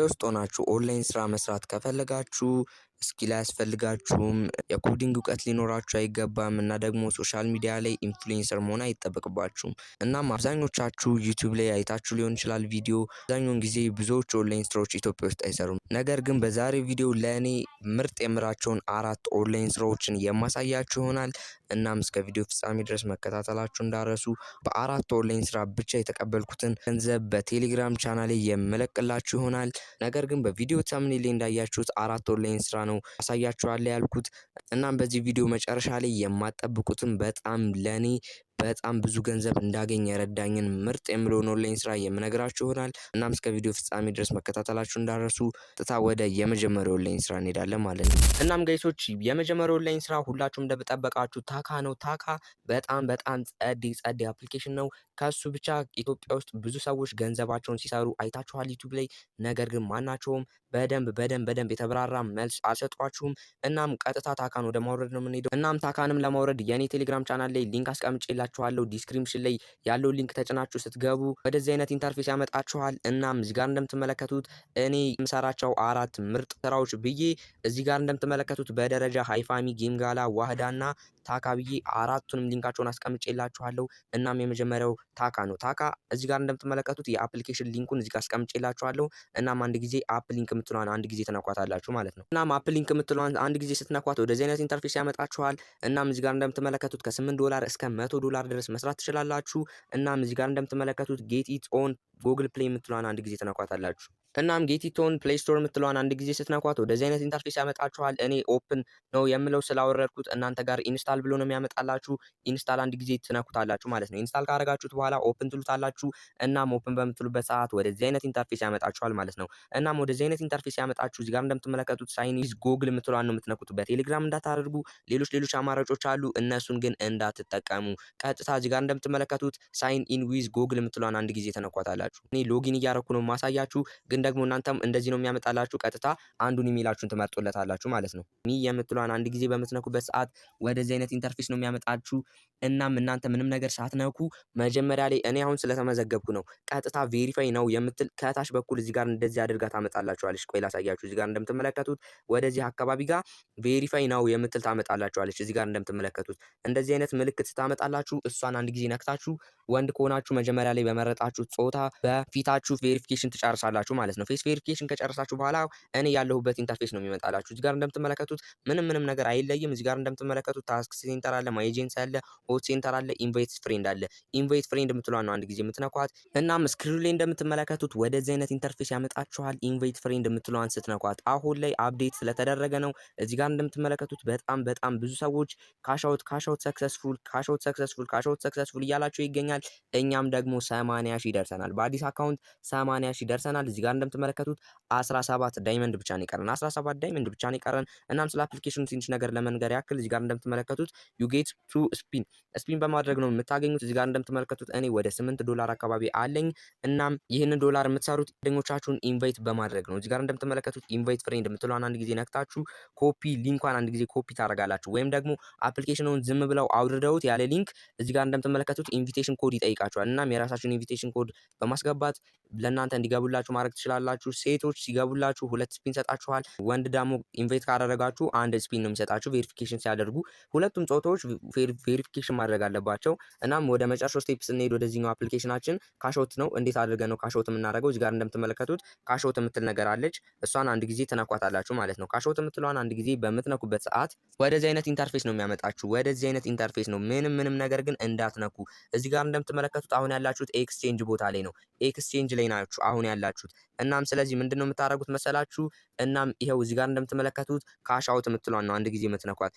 ውስጥ ሆናችሁ ኦንላይን ስራ መስራት ከፈለጋችሁ ስኪል አያስፈልጋችሁም፣ የኮዲንግ እውቀት ሊኖራችሁ አይገባም እና ደግሞ ሶሻል ሚዲያ ላይ ኢንፍሉዌንሰር መሆን አይጠበቅባችሁም። እናም አብዛኞቻችሁ ዩቲዩብ ላይ አይታችሁ ሊሆን ይችላል ቪዲዮ። አብዛኛውን ጊዜ ብዙዎች ኦንላይን ስራዎች ኢትዮጵያ ውስጥ አይሰሩም። ነገር ግን በዛሬው ቪዲዮ ለእኔ ምርጥ የምራቸውን 4 ኦንላይን ስራዎችን የማሳያችሁ ይሆናል። እናም እስከ ቪዲዮ ፍጻሜ ድረስ መከታተላችሁ እንዳረሱ። በ4 ኦንላይን ስራ ብቻ የተቀበልኩትን ገንዘብ በቴሌግራም ቻናሌ የምለቅላችሁ ይሆናል። ነገር ግን በቪዲዮ ተምኔል ላይ እንዳያችሁት 4 ኦንላይን ስራ ነው አሳያችኋለሁ ያልኩት። እናም በዚህ ቪዲዮ መጨረሻ ላይ የማትጠብቁትን በጣም ብዙ ገንዘብ እንዳገኝ የረዳኝን ምርጥ የምለውን ኦንላይን ስራ የምነግራችሁ ይሆናል። እናም እስከ ቪዲዮ ፍጻሜ ድረስ መከታተላችሁ እንዳረሱ። ጥታ ወደ የመጀመሪያው ኦንላይን ስራ እንሄዳለን ማለት ነው። እናም ጋይሶች የመጀመሪያው ኦንላይን ስራ ሁላችሁም እንደተጠበቃችሁ ታካ ነው። ታካ በጣም ጸዴ አፕሊኬሽን ነው። ከሱ ብቻ ኢትዮጵያ ውስጥ ብዙ ሰዎች ገንዘባቸውን ሲሰሩ አይታችኋል ዩቲዩብ ላይ። ነገር ግን ማናቸውም በደንብ የተብራራ መልስ አልሰጧችሁም። እናም ቀጥታ ታካን ወደ ማውረድ ነው የምንሄደው። እናም ታካንም ለማውረድ የኔ ቴሌግራም ቻናል ላይ ሊንክ አስቀምጬላችኋለሁ። ዲስክሪፕሽን ላይ ያለው ሊንክ ተጭናችሁ ስትገቡ ወደዚህ አይነት ኢንተርፌስ ያመጣችኋል። እናም እዚህ ጋር እንደምትመለከቱት እኔ የምሰራቸው 4 ምርጥ ስራዎች ብዬ እዚህ ጋር እንደምትመለከቱት በደረጃ ሃይፋሚ፣ ጌም ጋላ፣ ዋህዳና ታካ ብዬ 4ቱንም ሊንካቸውን አስቀምጬላችኋለሁ። እናም የመጀመሪያው ታካ ነው። ታካ እዚህ ጋር እንደምትመለከቱት የአፕሊኬሽን ሊንኩን እዚህ ጋር አስቀምጬላችኋለሁ። እናም አንድ ጊዜ አፕ ሊንክ የምትለዋን አንድ ጊዜ ተነኳታላችሁ ማለት ነው። እናም አፕ ሊንክ የምትለዋን አንድ ጊዜ ስትነኳት ወደዚህ አይነት ኢንተርፌስ ያመጣችኋል። እናም እዚህ ጋር እንደምትመለከቱት $8 እስከ $100 ድረስ መስራት ትችላላችሁ። እናም እዚህ ጋር እንደምትመለከቱት ጌት ኢት ኦን ጉግል ፕሌይ የምትለዋን አንድ ጊዜ ተነኳታላችሁ። እናም ጌት ኢት ኦን ፕሌይ ስቶር የምትለዋን አንድ ጊዜ ስትነኳት ወደዚህ አይነት ኢንተርፌስ ያመጣችኋል። እኔ ኦፕን ነው የምለው ስላወረድኩት፣ እናንተ ጋር ኢንስታል ብሎ ነው የሚያመጣላችሁ። ኢንስታል አንድ ጊዜ ትነኩታላችሁ ማለት ነው። ኢንስታል ካደረጋችሁት በኋላ ኦፕን ትሉታላችሁ። እናም ኦፕን በምትሉበት ሰዓት ወደዚህ አይነት ኢንተርፌስ ያመጣችኋል ማለት ነው። እናም ወደዚህ አይነት ኢንተርፌስ ያመጣችሁ እዚህ ጋር እንደምትመለከቱት ሳይን ዊዝ ጉግል የምትለዋን ነው የምትነኩት። በቴሌግራም እንዳታደርጉ፣ ሌሎች አማራጮች አሉ፣ እነሱን ግን እንዳትጠቀሙ። ቀጥታ እዚህ ጋር እንደምትመለከቱት ሳይን ኢን ዊዝ ጉግል የምትለዋን አንድ ጊዜ ተነኳታላችሁ። እኔ ሎጊን እያረኩ ነው ማሳያችሁ፣ ግን ደግሞ እናንተም እንደዚህ ነው የሚያመጣላችሁ። ቀጥታ አንዱን ኢሜይላችሁን ትመርጡለታላችሁ ማለት ነው። ሚ የምትለዋን አንድ ጊዜ በምትነኩበት ሰዓት ወደዚህ አይነት ኢንተርፌስ ነው የሚያመጣችሁ። እናም እናንተ ምንም ነገር ሳትነኩ መጀመሪያ ላይ እኔ አሁን ስለተመዘገብኩ ነው ቀጥታ ቬሪፋይ ነው የምትል ከታች በኩል እዚህ ጋር እንደዚህ አድርጋ ታመጣላችኋለች። ቆይ ላሳያችሁ። እዚህ ጋር እንደምትመለከቱት ወደዚህ አካባቢ ጋር ቬሪፋይ ነው የምትል ታመጣላችኋለች። እዚህ ጋር እንደምትመለከቱት እንደዚህ አይነት ምልክት ስታመጣላችሁ እሷን አንድ ጊዜ ነክታችሁ ወንድ ከሆናችሁ መጀመሪያ ላይ በመረጣችሁ ጾታ በፊታችሁ ቬሪፊኬሽን ትጨርሳላችሁ ማለት ነው። ፌስ ቬሪፊኬሽን ከጨረሳችሁ በኋላ እኔ ያለሁበት ኢንተርፌስ ነው የሚመጣላችሁ። እዚህ ጋር እንደምትመለከቱት ምንም ነገር አይለይም። እዚህ ጋር እንደምትመለከቱት ታስክ ሴንተር አለ፣ ማይ ኤጀንሲ አለ፣ ሆት ሴንተር አለ፣ ኢንቫይት ፍሬንድ አለ። ኢንቫይት ፍሬንድ የምትሏን ነው አንድ ጊዜ የምትነኳት። እናም ስክሪኑ ላይ እንደምትመለከቱት ወደዚህ አይነት ኢንተርፌስ ያመጣችኋል። ኢንቫይት ፍሬንድ የምትሏን ስትነኳት አሁን ላይ አፕዴት ስለተደረገ ነው። እዚህ ጋር እንደምትመለከቱት በጣም ብዙ ሰዎች ካሻውት ሰክሰስፉል እያላቸው ይገኛል። እኛም ደግሞ 80,000 ደርሰናል። በአዲስ አካውንት 80,000 ደርሰናል። እዚህ ጋር እንደምትመለከቱት 17 ዳይመንድ ብቻ ነው የቀረን። 17 ዳይመንድ ብቻ ነው የቀረን። እናም ስለ አፕሊኬሽኑ ትንሽ ነገር ለመንገር ያክል እዚህ ጋር እንደምትመለከቱት ዩ ጌት ቱ ስፒን በማድረግ ነው የምታገኙት። እዚህ ጋር እንደምትመለከቱት እኔ ወደ $8 አካባቢ አለኝ። እናም ይህንን ዶላር የምትሰሩት ጓደኞቻችሁን ኢንቫይት በማድረግ ነው። እዚህ ጋር እንደምትመለከቱት ኢንቫይት ፍሬንድ የምትለዋን አንድ ጊዜ ነክታችሁ ኮፒ ሊንኳን አንድ ጊዜ ኮፒ ታደርጋላችሁ። ወይም ደግሞ አፕሊኬሽኑን ዝም ብለው አውርደውት ያለ ሊንክ እዚህ ጋር እንደምትመለከቱት ኢንቪቴሽን ኮድ ይጠይቃችኋል። እናም የራሳችሁን ኢንቪቴሽን ኮድ በማስገባት ለእናንተ እንዲገቡላችሁ ማድረግ ትችላላችሁ። ሴቶች ሲገቡላችሁ 2 ስፒን ሰጣችኋል። ወንድ ደግሞ ኢንቫይት ካደረጋችሁ 1 ስፒን ነው የሚሰጣችሁ። ቬሪፊኬሽን ሲያደርጉ ሁለቱም ጾታዎች ቬሪፊኬሽን ማድረግ አለባቸው። እናም ወደ መጨረሻው ስቴፕ ስንሄድ ወደዚህኛው አፕሊኬሽናችን ካሾት ነው። እንዴት አድርገን ነው ካሾት የምናደርገው? እዚህ ጋር እንደምትመለከቱት ካሾት የምትል ነገር አለች። እሷን አንድ ጊዜ ትነኳታላችሁ ማለት ነው። ካሾት የምትለዋን አንድ ጊዜ በምትነኩበት ሰዓት ወደዚህ አይነት ኢንተርፌስ ነው የሚያመጣችሁ። ወደዚህ አይነት ኢንተርፌስ ነው። ምንም ነገር ግን እንዳትነኩ። እዚህ ጋር እንደምትመለከቱት አሁን ያላችሁት ኤክስቼንጅ ቦታ ላይ ነው። ኤክስቼንጅ ላይ ናችሁ አሁን ያላችሁት። እናም ስለዚህ ምንድነው የምታደርጉት መሰላችሁ? እናም ይሄው እዚህ ጋር እንደምትመለከቱት ካሻውት የምትሏን ነው አንድ ጊዜ የምትነኳት።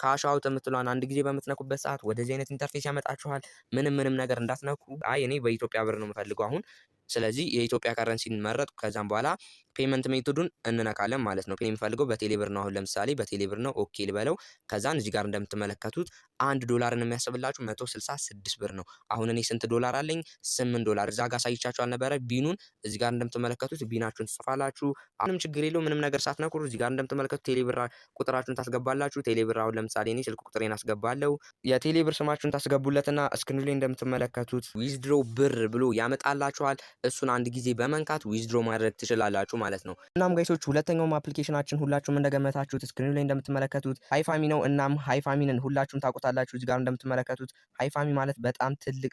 ካሻውት የምትሏን አንድ ጊዜ በምትነኩበት ሰዓት ወደዚህ አይነት ኢንተርፌስ ያመጣችኋል። ምንም ነገር እንዳትነኩ። እኔ በኢትዮጵያ ብር ነው የምፈልገው አሁን። ስለዚህ የኢትዮጵያ ከረንሲ እንመረጥ። ከዛም በኋላ ፔመንት ሜቶዱን እንነካለን ማለት ነው። የምፈልገው በቴሌ ብር ነው። አሁን ለምሳሌ በቴሌ ብር ነው። ኦኬ ልበለው። ከዛን እዚህ ጋር እንደምትመለከቱት $1 የሚያስብላችሁ 166 ብር ነው። አሁን እኔ ስንት ዶላር አለኝ? $8። እዛ ጋር ሳይቻችሁ አልነበረ ቢኑን? እዚህ ጋር እንደምትመለከቱት ቢናችሁን ትጽፋላችሁ። አሁንም ችግር የለው ምንም ነገር ሳትነኩ። እዚህ ጋር እንደምትመለከቱት ቴሌ ብር ቁጥራችሁን ታስገባላችሁ። ቴሌ ብር አሁን ለምሳሌ እኔ ስልክ ቁጥሬን አስገባለሁ። የቴሌ ብር ስማችሁን ታስገቡለትና ስክሪኑ ላይ እንደምትመለከቱት ዊዝድሮ ብር ብሎ ያመጣላችኋል። እሱን አንድ ጊዜ በመንካት ዊዝድሮ ማድረግ ትችላላችሁ ማለት ነው። እናም ጋይሶች ሁለተኛውም አፕሊኬሽናችን ሁላችሁም እንደገመታችሁት ስክሪኑ ላይ እንደምትመለከቱት ሃይፋሚ ነው። እናም ሃይፋሚንን ሁላችሁም ታውቁታላችሁ። እዚህ ጋር እንደምትመለከቱት ሃይፋሚ ማለት በጣም ትልቅ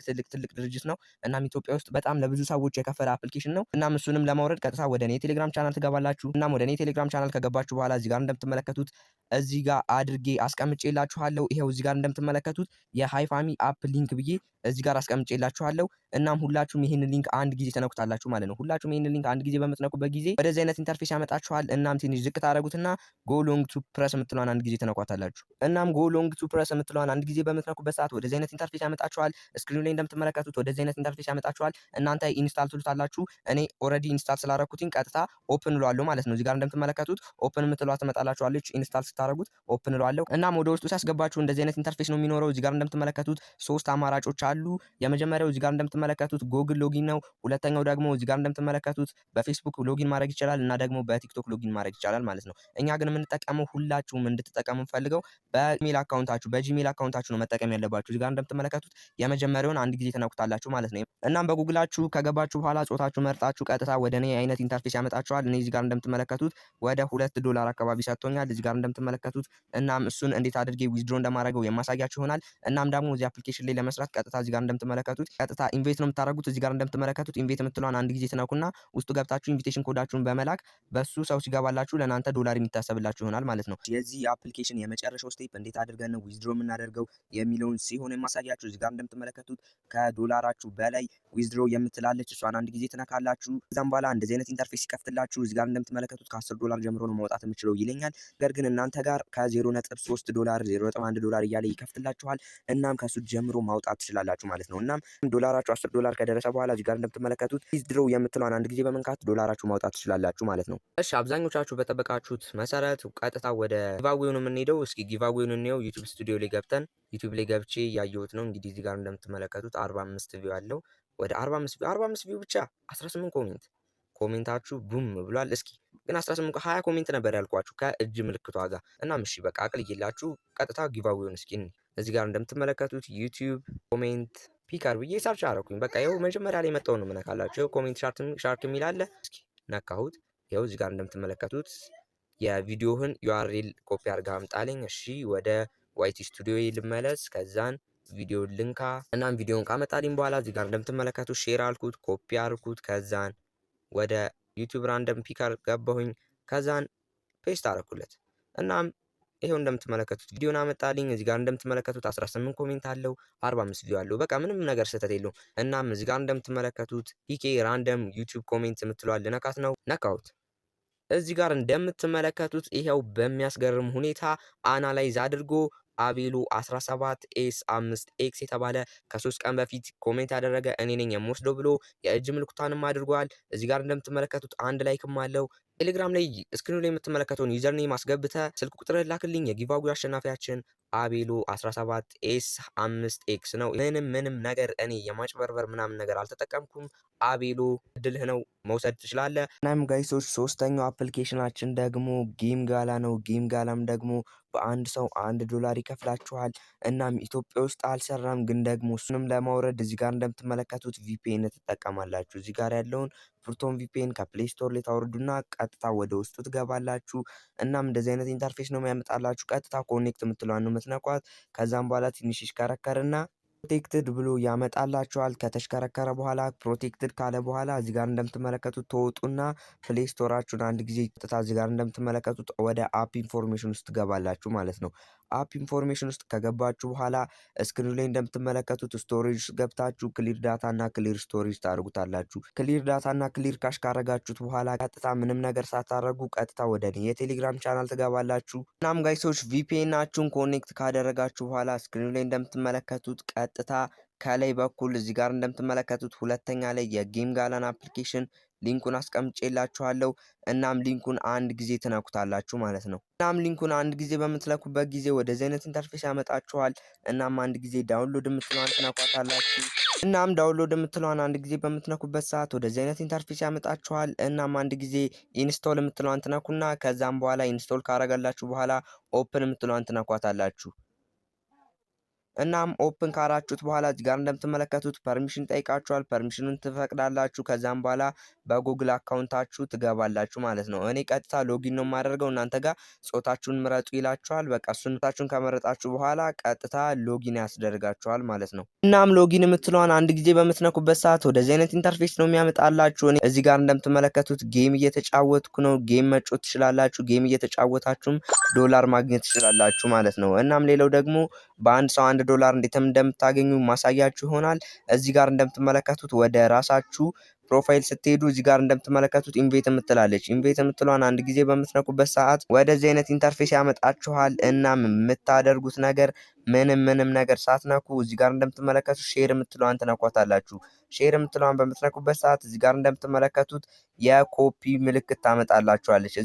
ድርጅት ነው። እናም ኢትዮጵያ ውስጥ በጣም ለብዙ ሰዎች የከፈለ አፕሊኬሽን ነው። እናም እሱንም ለማውረድ ቀጥታ ወደ እኔ ቴሌግራም ቻናል ትገባላችሁ። እናም ወደ እኔ ቴሌግራም ቻናል ከገባችሁ በኋላ እዚህ ጋር እንደምትመለከቱት እዚህ ጋር አድርጌ አስቀምጬላችኋለሁ። ይሄው እዚህ ጋር እንደምትመለከቱት የሃይፋሚ አፕ ሊንክ ብዬ እዚህ ጋር አስቀምጬላችኋለሁ። እናም ሁላችሁም ይሄንን ሊንክ አንድ ጊዜ ተነኩታላችሁ ማለት ነው። ሁላችሁም ይሄንን ሊንክ አንድ ጊዜ በምትነኩበት ጊዜ ወደዚህ አይነት ኢንተርፌስ ያመጣችኋል። እናም ትንሽ ዝቅ ታደርጉትና ጎ ሎንግ ቱ ፕረስ የምትለዋን አንድ ጊዜ ተነኳታላችሁ። እናም ጎ ሎንግ ቱ ፕረስ የምትለዋን አንድ ጊዜ በምትነኩበት ሰዓት ወደዚህ አይነት ኢንተርፌስ ያመጣችኋል። ስክሪኑ ላይ እንደምትመለከቱት ወደዚህ አይነት ኢንተርፌስ ያመጣችኋል። እናንተ ኢንስታል ትሉታላችሁ። እኔ ኦልሬዲ ኢንስታል ስላደረኩትኝ ቀጥታ ኦፕን እለዋለሁ ማለት ነው። እዚህ ጋር እንደምትመለከቱት ኦፕን የምትለዋ ትመጣላችኋለች። ኢንስታል ስታደርጉት ኦፕን እለዋለሁ። እናም ወደ ውስጡ ሲያስገባችሁ እንደዚህ አይነት ኢንተርፌስ ነው የሚኖረው። እዚህ ጋር እንደምትመለከቱት ሶስት አማራጮች አሉ። የመጀመሪያው እዚህ ጋር እንደምትመለከቱት ጎግል ሎጊን ነው። ሁለተኛው ደግሞ እዚህ ጋር እንደምትመለከቱት በፌስቡክ ሎጊን ማድረግ ይችላል እና ደግሞ በቲክቶክ ሎጊን ማድረግ ይቻላል ማለት ነው። እኛ ግን የምንጠቀመው ሁላችሁም እንድትጠቀሙ ፈልገው በጂሜል አካውንታችሁ ነው መጠቀም ያለባችሁ። እዚህ ጋር እንደምትመለከቱት የመጀመሪያውን አንድ ጊዜ ትነኩታላችሁ ማለት ነው። እናም በጉግላችሁ ከገባችሁ በኋላ ጾታችሁ መርጣችሁ ቀጥታ ወደ እኔ አይነት ኢንተርፌስ ያመጣችኋል። እኔ እዚህ ጋር እንደምትመለከቱት ወደ $2 አካባቢ ሰጥቶኛል እዚህ ጋር እንደምትመለከቱት። እናም እሱን እንዴት አድርጌ ዊዝድሮ እንደማደርገው የማሳያችሁ ይሆናል። እናም ደግሞ እዚህ አፕሊኬሽን ላይ ለመስራት ቀጥታ እዚህ ጋር እንደምትመለከቱት ቀጥታ ኢንቬት ነው የምታደርጉት። እዚህ ጋር እንደምትመለከቱት ኢንቬት የምትለዋን አንድ ጊዜ ትነኩና ውስጡ ገብታችሁ ኢንቪቴሽን ኮዳችሁን በመላክ በሱ ሰው ሲገባላችሁ ለእናንተ ዶላር የሚታሰብላችሁ ይሆናል ማለት ነው። የዚህ አፕሊኬሽን የመጨረሻው ስቴፕ እንዴት አድርገን ነው ዊዝድሮ የምናደርገው የሚለውን ሲሆን የማሳያችሁ። እዚህ ጋር እንደምትመለከቱት ከዶላራችሁ በላይ ዊዝድሮ የምትላለች እሷን አንድ ጊዜ ትነካላችሁ። ከዛም በኋላ እንደዚህ አይነት ኢንተርፌስ ሲከፍትላችሁ እዚህ ጋር እንደምትመለከቱት $10 ጀምሮ ነው ማውጣት የምችለው ይለኛል። ነገር ግን እናንተ ጋር ከ0.3 ዶላር 0.1 ዶላር እያለ ይከፍትላችኋል። እናም ከሱ ጀምሮ ማውጣት ትችላላችሁ ማለት ነው። እናም ዶላራችሁ $10 ከደረሰ በኋላ እዚህ ጋር እንደምትመለከቱት ዊዝድሮ የምትለዋን አንድ ጊዜ በመንካት ዶላራችሁ ማውጣት ትችላላችሁ ማለት ነው። እሺ አብዛኞቻችሁ በጠበቃችሁት መሰረት ቀጥታ ወደ ጊቫዌው ነው የምንሄደው። እስኪ ጊቫዌውን እንየው። ዩቲዩብ ስቱዲዮ ላይ ገብተን ዩቲዩብ ላይ ገብቼ ያየሁት ነው። እንግዲህ እዚህ ጋር እንደምትመለከቱት 45 ቪው አለው። ወደ 45 ቪው ብቻ 18 ኮሜንታችሁ ቡም ብሏል። እስኪ ግን 20 ኮሜንት ነበር ያልኳችሁ ከእጅ ምልክቷ ጋር። እናም እሺ በቃ አቅልዬላችሁ ቀጥታ ጊቫዌውን እስኪ እዚህ ጋር እንደምትመለከቱት ዩቲዩብ ኮሜንት ፒከር ብዬ ሰርች አደረኩኝ። በቃ ይኸው መጀመሪያ ላይ መጣው ነው የምነካላችሁ። ይኸው ኮሜንት ሻርክ የሚል አለ። እስኪ ነካሁት። ይኸው እዚህ ጋር እንደምትመለከቱት የቪዲዮህን ዩአርኤል ኮፒ አድርጋ አምጣልኝ። እሺ ወደ ዋይቲ ስቱዲዮ ልመለስ። ከዛን ቪዲዮ ልንካ። እናም ቪዲዮን ካመጣልኝ በኋላ እዚህ ጋር እንደምትመለከቱት ሼር አልኩት፣ ኮፒ አልኩት። ከዛን ወደ ዩቲዩብ ራንደም ፒከር ገባሁኝ። ከዛን ፔስት አደረኩለት። እናም ይሄው እንደምትመለከቱት ቪዲዮን አመጣልኝ። እዚህ ጋር እንደምትመለከቱት 18 ኮሜንት አለው፣ 45 ቪዲዮ አለው። በቃ ምንም ነገር ስህተት የለውም። እናም እዚህ ጋር እንደምትመለከቱት ፒኬ ራንደም ዩቲዩብ ኮሜንት የምትለዋል ልነካት ነው። ነካሁት። እዚህ ጋር እንደምትመለከቱት ይሄው በሚያስገርም ሁኔታ አናላይዝ አድርጎ አቤሎ 17 ኤስ 5 ኤክስ የተባለ ከ3 ቀን በፊት ኮሜንት ያደረገ እኔ ነኝ የምወስደው ብሎ የእጅ ምልክቷንም አድርጓል። እዚህ ጋር እንደምትመለከቱት አንድ ላይክም አለው። ቴሌግራም ላይ ስክሪኑ ላይ የምትመለከተውን ዩዘርኔም አስገብተ ስልክ ቁጥር ላክልኝ። የጊቫዌው አሸናፊያችን አቤሎ 17 ኤስ 5 ኤክስ ነው። ምንም ነገር እኔ የማጭበርበር ምናምን ነገር አልተጠቀምኩም። አቤሎ እድልህ ነው፣ መውሰድ ትችላለህ። እናም ጋይሶች ሶስተኛው አፕሊኬሽናችን ደግሞ ጌም ጋላ ነው። ጌም ጋላም ደግሞ በአንድ ሰው $1 ይከፍላችኋል። እናም ኢትዮጵያ ውስጥ አልሰራም፣ ግን ደግሞ እሱንም ለማውረድ እዚህ ጋር እንደምትመለከቱት ቪፒኤን ትጠቀማላችሁ። እዚህ ጋር ያለውን ፕሮቶን ቪፒኤን ከፕሌይ ስቶር ላይ ታወርዱና ቀጥታ ወደ ውስጡ ትገባላችሁ። እናም እንደዚህ አይነት ኢንተርፌስ ነው የሚያመጣላችሁ። ቀጥታ ኮኔክት የምትለዋን ነው የምትነኳት። ከዛም በኋላ ትንሽ ይሽከረከርና ፕሮቴክትድ ብሎ ያመጣላችኋል። ከተሽከረከረ በኋላ ፕሮቴክትድ ካለ በኋላ እዚህ ጋር እንደምትመለከቱት ተወጡና ፕሌይ ስቶራችሁን አንድ ጊዜ ቀጥታ እዚህ ጋር እንደምትመለከቱት ወደ አፕ ኢንፎርሜሽን ውስጥ ትገባላችሁ ማለት ነው። አፕ ኢንፎርሜሽን ውስጥ ከገባችሁ በኋላ ስክሪኑ ላይ እንደምትመለከቱት ስቶሬጅ ውስጥ ገብታችሁ ክሊር ዳታ እና ክሊር ስቶሬጅ ታደርጉታላችሁ። ክሊር ዳታ እና ክሊር ካሽ ካረጋችሁት በኋላ ቀጥታ ምንም ነገር ሳታረጉ ቀጥታ ወደ እኔ የቴሌግራም ቻናል ትገባላችሁ። እናም ጋይሶች ቪፒኤናችሁን ኮኔክት ካደረጋችሁ በኋላ ስክሪኑ ላይ እንደምትመለከቱት ቀጥታ ከላይ በኩል እዚህ ጋር እንደምትመለከቱት ሁለተኛ ላይ የጌም ጋላን አፕሊኬሽን ሊንኩን አስቀምጬላችኋለሁ። እናም ሊንኩን አንድ ጊዜ ትነኩታላችሁ ማለት ነው። እናም ሊንኩን አንድ ጊዜ በምትለኩበት ጊዜ ወደዚህ አይነት ኢንተርፌስ ያመጣችኋል። እናም አንድ ጊዜ ዳውንሎድ የምትለዋን ትነኳታላችሁ። እናም ዳውንሎድ የምትለዋን አንድ ጊዜ በምትነኩበት ሰዓት ወደዚህ አይነት ኢንተርፌስ ያመጣችኋል። እናም አንድ ጊዜ ኢንስቶል የምትለዋን ትነኩና ከዛም በኋላ ኢንስቶል ካረጋላችሁ በኋላ ኦፕን የምትለዋን ትነኳታላችሁ። እናም ኦፕን ካራችሁት በኋላ እዚህ ጋር እንደምትመለከቱት ፐርሚሽን ጠይቃችኋል። ፐርሚሽኑን ትፈቅዳላችሁ። ከዛም በኋላ በጉግል አካውንታችሁ ትገባላችሁ ማለት ነው። እኔ ቀጥታ ሎጊን ነው የማደርገው። እናንተ ጋር ጾታችሁን ምረጡ ይላችኋል። በቃ እሱን ጾታችሁን ከመረጣችሁ በኋላ ቀጥታ ሎጊን ያስደርጋችኋል ማለት ነው። እናም ሎጊን የምትለዋን አንድ ጊዜ በምትነኩበት ሰዓት ወደዚህ አይነት ኢንተርፌስ ነው የሚያመጣላችሁ። እኔ እዚህ ጋር እንደምትመለከቱት ጌም እየተጫወትኩ ነው። ጌም መጫወት ትችላላችሁ። ጌም እየተጫወታችሁም ዶላር ማግኘት ትችላላችሁ ማለት ነው። እናም ሌላው ደግሞ በአንድ ሰው $1 እንዴት እንደምታገኙ ማሳያችሁ ይሆናል። እዚህ ጋር እንደምትመለከቱት ወደ ራሳችሁ ፕሮፋይል ስትሄዱ እዚህ ጋር እንደምትመለከቱት ኢንቬት የምትላለች ኢንቬት የምትለዋን አንድ ጊዜ በምትነኩበት ሰዓት ወደዚህ አይነት ኢንተርፌስ ያመጣችኋል። እናም የምታደርጉት ነገር ምንም ነገር ሳትነኩ እዚህ ጋር እንደምትመለከቱት ሼር የምትለዋን ትነኳታላችሁ። ሼር የምትለዋን በምትነኩበት ሰዓት እዚህ ጋር እንደምትመለከቱት የኮፒ ምልክት ታመጣላችኋለች።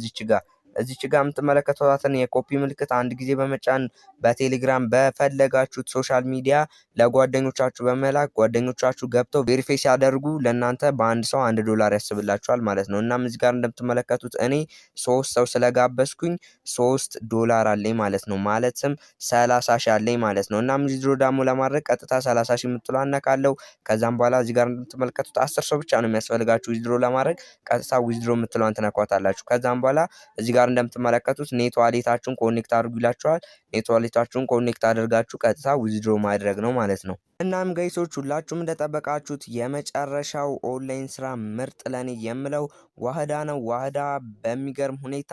እዚች ጋር የምትመለከቷትን የኮፒ ምልክት አንድ ጊዜ በመጫን በቴሌግራም በፈለጋችሁት ሶሻል ሚዲያ ለጓደኞቻችሁ በመላክ ጓደኞቻችሁ ገብተው ቬሪፋይ ሲያደርጉ ለእናንተ በአንድ ሰው $1 ያስብላችኋል ማለት ነው። እናም እዚህ ጋር እንደምትመለከቱት እኔ 3 ሰው ስለጋበዝኩኝ $3 አለኝ ማለት ነው። ማለትም 30 ሺህ አለኝ ማለት ነው። እናም ዊዝድሮ ደግሞ ለማድረግ ቀጥታ 30 ሺህ የምትለዋን እነካለሁ። ከዛም በኋላ እዚህ ጋር እንደምትመለከቱት 10 ሰው ብቻ ነው የሚያስፈልጋችሁ ዊዝድሮ ለማድረግ። ቀጥታ ዊዝድሮ የምትለዋን ትነኳታላችሁ። ከዛም በኋላ እዚህ ጋር እንደምትመለከቱት ኔት ዋሌታችሁን ኮኔክት አድርጉ ይላችኋል። ኔት ዋሌታችሁን ኮኔክት አድርጋችሁ ቀጥታ ዊዝድሮ ማድረግ ነው ማለት ነው። እናም ጋይሶች ሁላችሁም እንደጠበቃችሁት የመጨረሻው ኦንላይን ስራ ምርጥ ለኔ የምለው ዋህዳ ነው። ዋህዳ በሚገርም ሁኔታ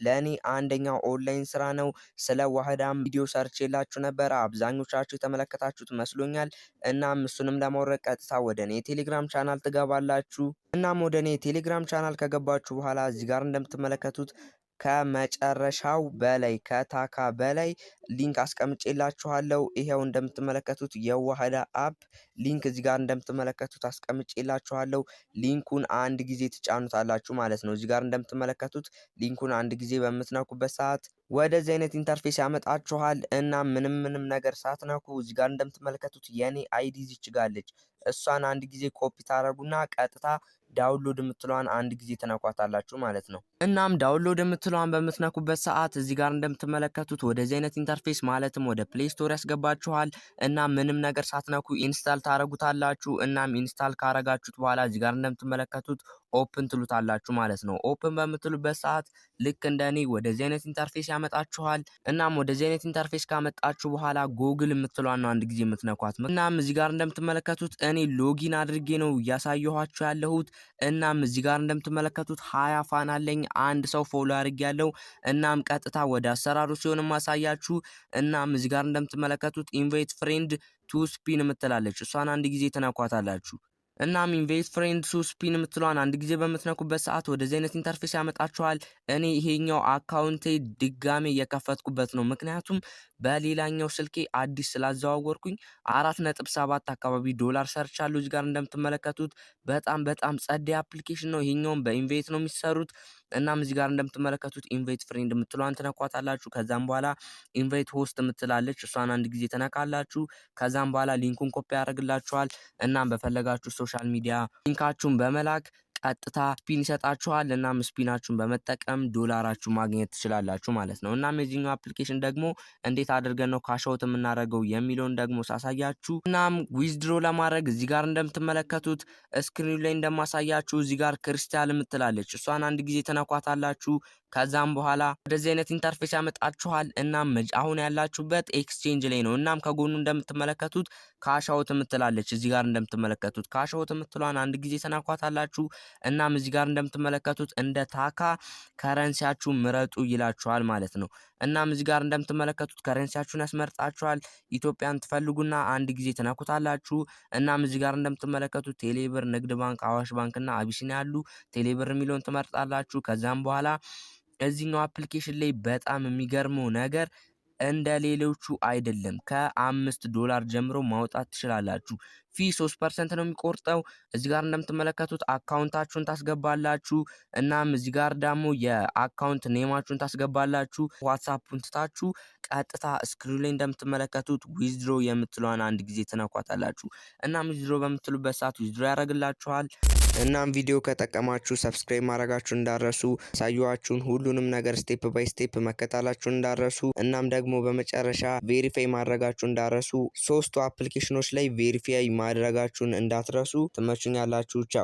ለኔ አንደኛው ኦንላይን ስራ ነው። ስለ ዋህዳም ቪዲዮ ሰርቼላችሁ ነበረ። አብዛኞቻችሁ የተመለከታችሁት መስሎኛል። እናም እሱንም ለማውረድ ቀጥታ ወደ እኔ ቴሌግራም ቻናል ትገባላችሁ። እናም ወደ እኔ ቴሌግራም ቻናል ከገባችሁ በኋላ እዚህ ጋር እንደምትመለከቱት ከመጨረሻው በላይ ከታካ በላይ ሊንክ አስቀምጬላችኋለሁ። ይሄው እንደምትመለከቱት የዋህዳ አፕ ሊንክ እዚህ ጋር እንደምትመለከቱት አስቀምጬላችኋለሁ። ሊንኩን አንድ ጊዜ ትጫኑታላችሁ ማለት ነው። እዚህ ጋር እንደምትመለከቱት ሊንኩን አንድ ጊዜ በምትነኩበት ሰዓት ወደዚህ አይነት ኢንተርፌስ ያመጣችኋል። እና ምንም ነገር ሳትነኩ እዚህ ጋር እንደምትመለከቱት የኔ አይዲ እዚች ጋር አለች። እሷን አንድ ጊዜ ኮፒ ታረጉና ቀጥታ ዳውንሎድ የምትለዋን አንድ ጊዜ ተነኳታላችሁ ማለት ነው። እናም ዳውንሎድ የምትለዋን በምትነኩበት ሰዓት እዚህ ጋር እንደምትመለከቱት ወደዚህ አይነት ኢንተርፌስ ማለትም ወደ ፕሌይ ስቶር ያስገባችኋል። እና ምንም ነገር ሳትነኩ ኢንስታል ታረጉታላችሁ። እናም ኢንስታል ካረጋችሁት በኋላ እዚህ ጋር እንደምትመለከቱት ኦፕን ትሉታላችሁ ማለት ነው። ኦፕን በምትሉበት ሰዓት ልክ እንደኔ ወደዚህ አይነት ኢንተርፌስ ያመጣችኋል። እናም ወደዚህ አይነት ኢንተርፌስ ካመጣችሁ በኋላ ጎግል የምትለዋን ነው አንድ ጊዜ የምትነኳት። እናም እዚህ ጋር እንደምትመለከቱት እኔ ሎጊን አድርጌ ነው እያሳየኋችሁ ያለሁት። እናም እዚህ ጋር እንደምትመለከቱት 20 ፋን አለኝ። አንድ ሰው ፎሎ አድርጌያለሁ። እናም ቀጥታ ወደ አሰራሩ ሲሆን ማሳያችሁ። እናም እዚህ ጋር እንደምትመለከቱት ኢንቫይት ፍሬንድ ቱ ስፒን የምትላለች እሷን አንድ ጊዜ ተነኳታላችሁ። እናም ኢንቫይት ፍሬንድ ቱ ስፒን የምትለዋን አንድ ጊዜ በምትነኩበት ሰዓት ወደዚህ አይነት ኢንተርፌስ ያመጣችኋል። እኔ ይሄኛው አካውንቴ ድጋሜ እየከፈትኩበት ነው፣ ምክንያቱም በሌላኛው ስልኬ አዲስ ስላዘዋወርኩኝ 4.7 አካባቢ $4 ሰርቻለሁ። እዚህ ጋር እንደምትመለከቱት በጣም ጸዴ አፕሊኬሽን ነው። ይሄኛውም በኢንቫይት ነው የሚሰሩት። እናም እዚህ ጋር እንደምትመለከቱት ኢንቫይት ፍሬንድ የምትለዋን ትነኳታላችሁ። ከዛም በኋላ ኢንቫይት ሆስት የምትላለች እሷን አንድ ጊዜ ተነካላችሁ። ከዛም በኋላ ሊንኩን ኮፒ ያደርግላችኋል። እናም በፈለጋችሁ ሶሻል ሚዲያ ሊንካችሁን በመላክ ቀጥታ ስፒን ይሰጣችኋል። እናም ስፒናችሁን በመጠቀም $1 ማግኘት ትችላላችሁ ማለት ነው። እናም የዚህኛው አፕሊኬሽን ደግሞ እንዴት አድርገን ነው ካሻውት የምናደርገው የሚለውን ደግሞ ሳሳያችሁ፣ እናም ዊዝድሮ ለማድረግ እዚህ ጋር እንደምትመለከቱት ስክሪኑ ላይ እንደማሳያችሁ እዚህ ጋር ክርስቲያን የምትላለች እሷን አንድ ጊዜ ተነኳታላችሁ። ከዛም በኋላ ወደዚህ አይነት ኢንተርፌስ ያመጣችኋል። እናም አሁን ያላችሁበት ኤክስቼንጅ ላይ ነው። እናም ከጎኑ እንደምትመለከቱት ካሻውት የምትላለች እዚህ ጋር እንደምትመለከቱት ካሻውት የምትሏን አንድ ጊዜ ተናኳታላችሁ። እናም እዚህ ጋር እንደምትመለከቱት እንደ ታካ ከረንሲያችሁ ምረጡ ይላችኋል ማለት ነው። እናም እዚህ ጋር እንደምትመለከቱት ከረንሲያችሁን ያስመርጣችኋል። ኢትዮጵያን ትፈልጉና አንድ ጊዜ ተናኩታላችሁ። እናም እዚህ ጋር እንደምትመለከቱት ቴሌብር፣ ንግድ ባንክ፣ አዋሽ ባንክ እና አቢሲኒያ ያሉ ቴሌብር የሚለውን ትመርጣላችሁ። ከዛም በኋላ እዚህኛው አፕሊኬሽን ላይ በጣም የሚገርመው ነገር እንደ ሌሎቹ አይደለም። $5 ጀምሮ ማውጣት ትችላላችሁ። ፊ 3% ነው የሚቆርጠው። እዚህ ጋር እንደምትመለከቱት አካውንታችሁን ታስገባላችሁ። እናም እዚህ ጋር ደግሞ የአካውንት ኔማችሁን ታስገባላችሁ። ዋትስአፑን ትታችሁ ቀጥታ ስክሪን ላይ እንደምትመለከቱት ዊዝድሮ የምትለዋን አንድ ጊዜ ትነኳታላችሁ። እናም ዊዝድሮ በምትሉበት ሰዓት ዊዝድሮ ያደርግላችኋል። እናም ቪዲዮ ከጠቀማችሁ ሰብስክራይብ ማድረጋችሁን እንዳረሱ፣ ሳዩዋችሁን ሁሉንም ነገር ስቴፕ ባይ ስቴፕ መከታላችሁን እንዳረሱ፣ እናም ደግሞ በመጨረሻ ቬሪፋይ ማድረጋችሁን እንዳረሱ። ሶስቱ አፕሊኬሽኖች ላይ ቬሪፋይ ማድረጋችሁን እንዳትረሱ። ትመቹኛላችሁ። ቻው።